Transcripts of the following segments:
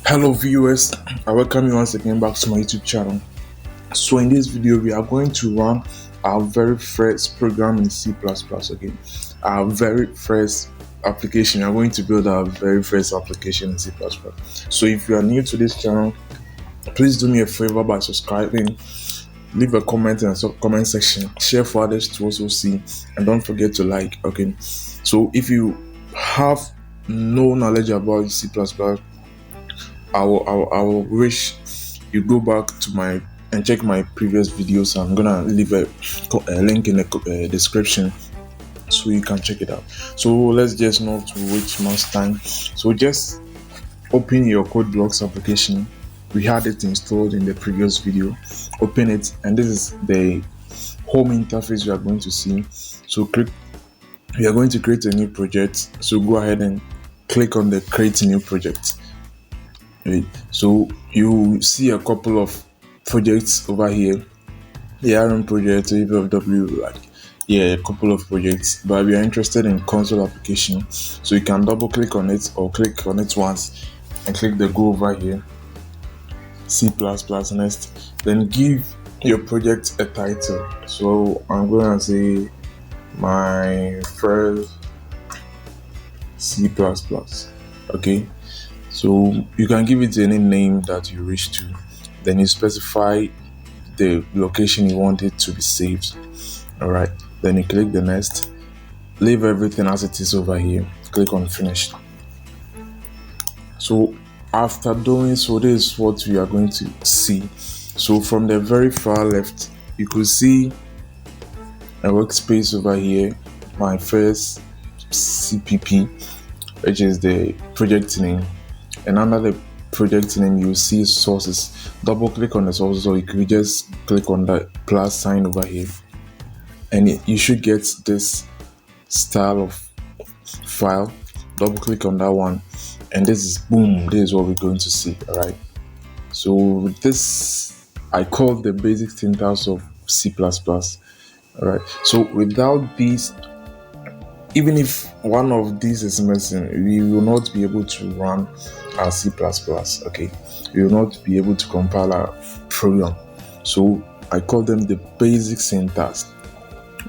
Hello viewers, I welcome you once again back to my YouTube channel. So in this video we are going to run our very first program in C++, okay? Our very first application. We are going to build our very first application in C++. So if you are new to this channel, please do me a favor by subscribing, leave a comment in the comment section, share for others to also see, and don't forget to like, okay? So if you have no knowledge about C++, I will wish you go back to my and check my previous videos. I'm gonna leave a link in the description so you can check it out. So let's just not to waste much time. So just open your CodeBlocks application. We had it installed in the previous video. Open it, and this is the home interface you are going to see. So we are going to create a new project. So go ahead and click on the create new project. Right. So you see a couple of projects over here, the ARM project, EVFW, a couple of projects, but we are interested in console application, so you can double click on it or click on it once and click the go over here, C++ next, then give your project a title. So I'm gonna say my first C++, okay? So you can give it any name that you wish to. Then you specify the location you want it to be saved. All right. Then you click the next. Leave everything as it is over here. Click on finish. So after doing so, this is what we are going to see. So from the very far left, you could see a workspace over here. My first CPP, which is the project name. And under the project name, you see sources. Double click on the sources, or you could just click on the plus sign over here, and you should get this style of file. Double click on that one, and this is boom. This is what we're going to see. All right. So with this, I call the basic syntax of C++. All right. So without these, even if one of these is missing, we will not be able to run our C++, okay? We will not be able to compile our program. So I call them the basic syntax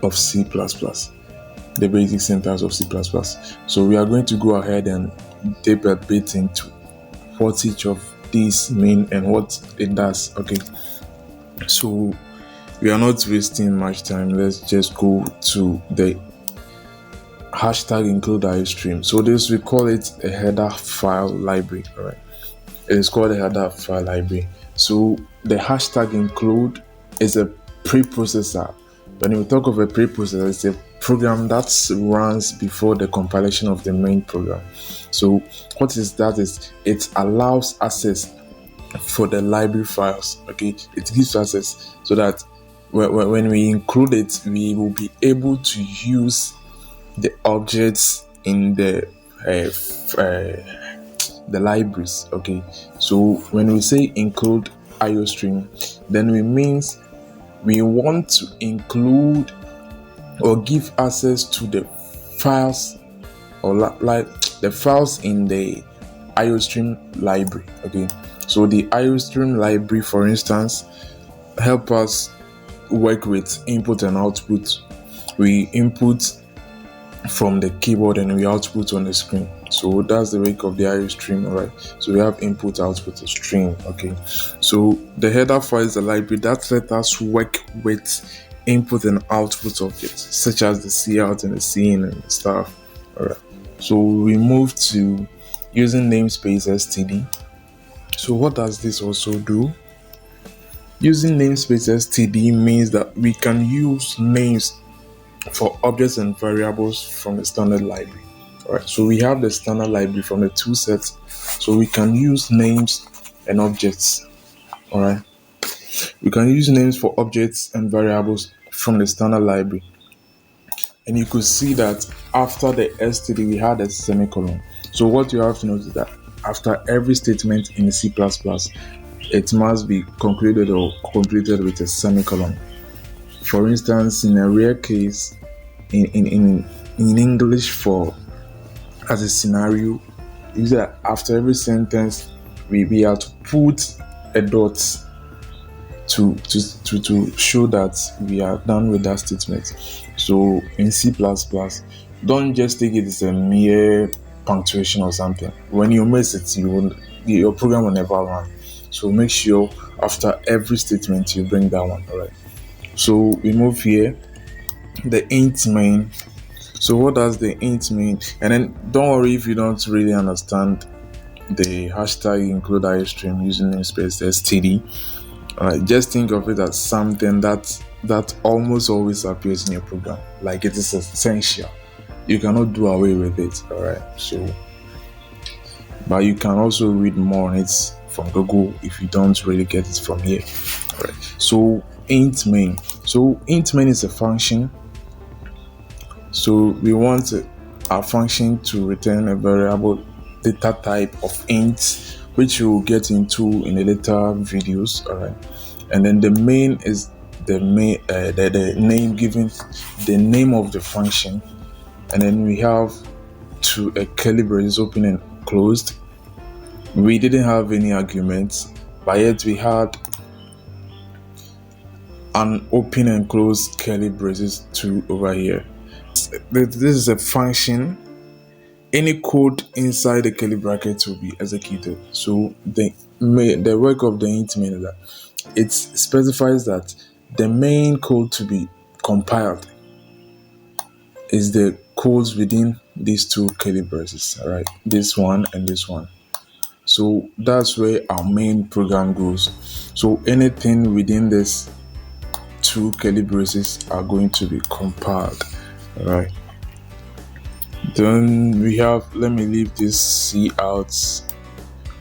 of C++. The basic syntax of C++. So we are going to go ahead and dip a bit into what each of these mean and what it does, okay? So we are not wasting much time. Let's just go to the hashtag include Iostream. So this, we call it a header file library. All right, it is called a header file library. So the hashtag include is a preprocessor. When we talk of a preprocessor, it's a program that runs before the compilation of the main program. So what is that? Is it allows access for the library files. Okay, it gives access so that when we include it, we will be able to use the objects in the libraries. Okay, so when we say include Iostream, then we means we want to include or give access to the files or like the files in the Iostream library. Okay, so the Iostream library, for instance, help us work with input and output. We input from the keyboard and we output on the screen. So that's the work of the Iostream. All right, so we have input, output, stream. Okay, so the header file is a library that let us work with input and output objects such as the cout and the cin and stuff. All right, so we move to using namespace std. So what does this also do? Using namespace std means that we can use names for objects and variables from the standard library. All right, so we have the standard library from the two sets, so we can use names and objects. All right, we can use names for objects and variables from the standard library, and you could see that after the std we had a semicolon. So what you have to note is that after every statement in C++, it must be concluded or completed with a semicolon. For instance, in a rare case, in English, for as a scenario, is that after every sentence we have to put a dot to show that we are done with that statement. So in C++, don't just take it as a mere punctuation or something. When you miss it, your program will never run. So make sure after every statement you bring that one. All right. So we move here. The int main. So what does the int mean? And then don't worry if you don't really understand the hashtag include Iostream using namespace Std. Just think of it as something that almost always appears in your program, like it is essential. You cannot do away with it. All right. So, but you can also read more on it from Google if you don't really get it from here. All right. So int main. So int main is a function. So we want our function to return a variable data type of int, which we'll get into in the later videos. All right. And then the main is the name given, the name of the function. And then we have a curly braces open and closed. We didn't have any arguments, but yet we had an open and closed curly braces too over here. This is a function. Any code inside the curly brackets will be executed. So the work of the int main is that it specifies that the main code to be compiled is the codes within these two curly braces. All right, this one and this one. So that's where our main program goes. So anything within this two curly braces are going to be compiled. All right. Then we have, let me leave this C out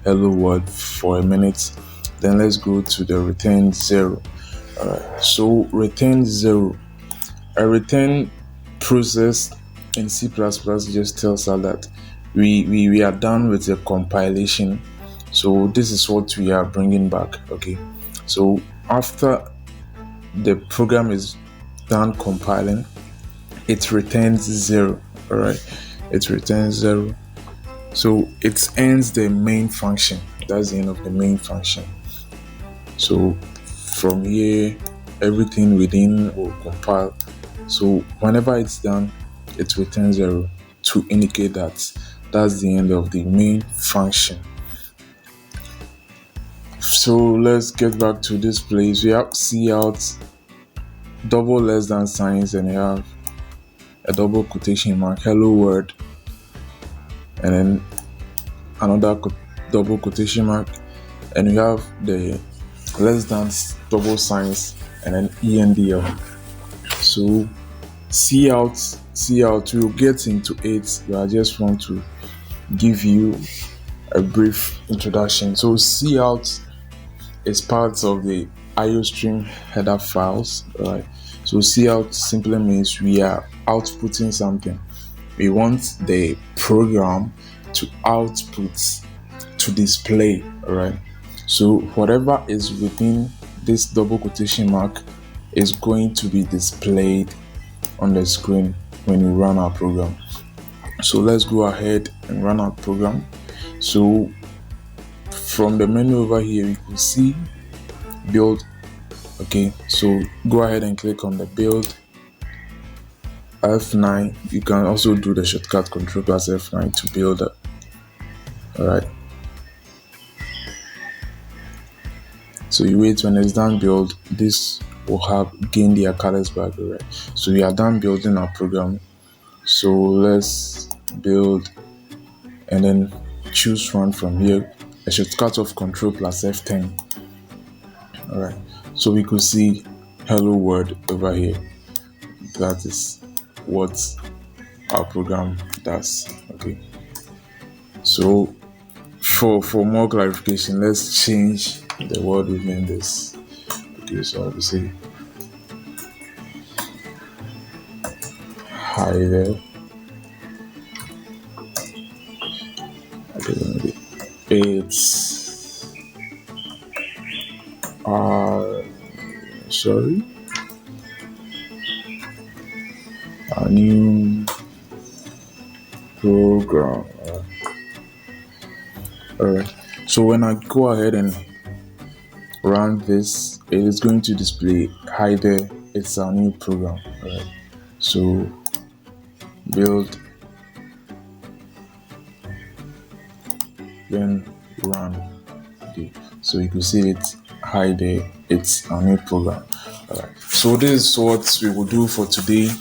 hello world for a minute. Then let's go to the return 0. All right. So return 0. A return process in C++ just tells us that we are done with the compilation. So this is what we are bringing back. Okay. So after the program is done compiling, it returns 0. All right. It returns 0. So it ends the main function. That's the end of the main function. So from here, everything within will compile. So whenever it's done, it returns 0 to indicate that that's the end of the main function. So let's get back to this place. We have cout double less than signs, and we have a double quotation mark, hello world, and then another double quotation mark, and we have the less than double signs, and then endl. So cout, we'll get into it, but I just want to give you a brief introduction. So cout is part of the Iostream header files, right? So cout simply means we are outputting something. We want the program to output, to display, right? So whatever is within this double quotation mark is going to be displayed on the screen when we run our program. So let's go ahead and run our program. So from the menu over here, you can see build. Okay, so go ahead and click on the build, F9. You can also do the shortcut Control plus F9 to build it. All right. So you wait when it's done build. This will have gained their colors back. All right. So we are done building our program. So let's build and then choose one from here. A shortcut of Control plus F10. All right. So we could see hello world over here. That is what our program does. Okay. So for more clarification, let's change the word within this. Okay, so obviously hi there. Okay, it's sorry, a new program. All right. So when I go ahead and run this, it is going to display hi there, it's our new program. Alright, so build, then run. Okay, so you can see it, hi there, it's our new program. Alright, so this is what we will do for today.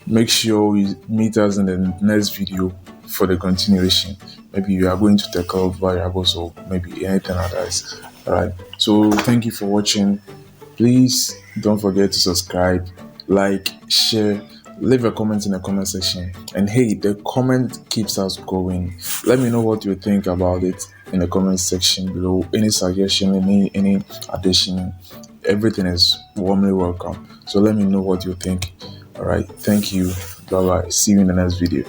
Make sure you meet us in the next video for the continuation. Maybe we are going to tackle variables or maybe anything else. Alright, so thank you for watching. Please don't forget to subscribe, like, share, leave a comment in the comment section. And hey, the comment keeps us going. Let me know what you think about it in the comment section below. Any suggestion, any addition, everything is warmly welcome. So let me know what you think. All right, thank you. Bye bye. See you in the next video.